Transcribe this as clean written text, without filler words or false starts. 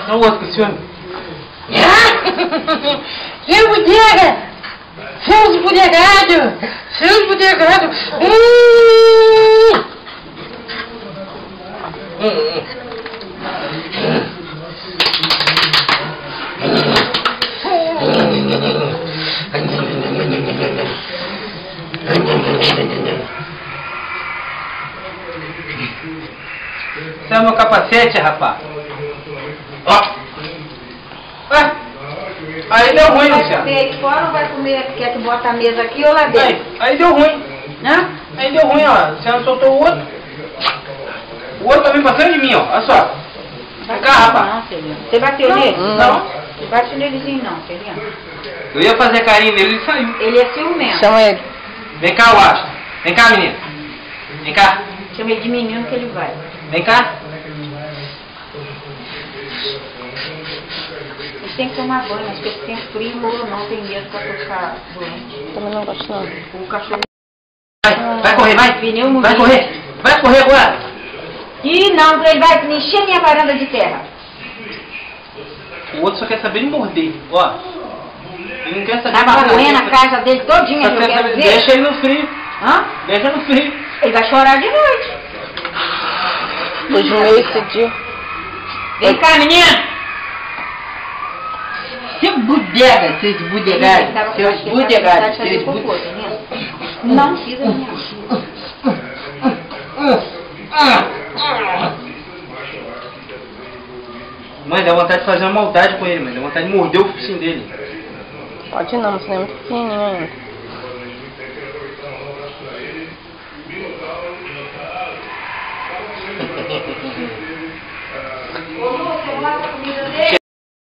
Não, o outro, senhor. Seu bodega! Seus bodegados! Seus bodegados! Esse é o meu capacete, rapaz. Ó. Ué? Aí deu ruim, Luciano. Vai comer aqui fora ou vai comer? Quer que bota a mesa aqui ou lá dentro? Aí deu ruim. Hã? Aí deu ruim, ó. Luciano soltou o outro. O outro tá vindo pra frente de mim, ó. Olha só. Vem cá, rapaz. Não, filhinho. Você bateu nele? Não. Você bateu nelezinho não, filhinho. Eu ia fazer carinho nele e ele saiu. Ele é ciumento. Chama ele. Vem cá, Washington. Vem cá, menina. Vem cá. Chama ele de menino que ele vai. Vem cá. Ele tem que tomar banho, acho que ele tem frio ou não, tem medo pra ficar doente. Também não gosto não. O cachorro... Vai correr, vai. Pneu Vai correr. Vai correr agora. Ih, não, ele vai encher minha varanda de terra. O outro só quer saber de morder. Ó. Ele não quer saber Tava de roendo a casa dele todinha, Só eu quer quero saber. ver. Deixa ele no frio. Hã? Deixa no frio. Ele vai chorar de noite. Os meio esse dia. Vem cá, menina. Você bodega, seus bodegados, seus bodegados, seus bodegados. Não pisa na minha. Mãe, dá vontade de fazer uma maldade com ele, mãe. Dá vontade de morder o focinho dele. Pode não, você é muito pequenininho ainda.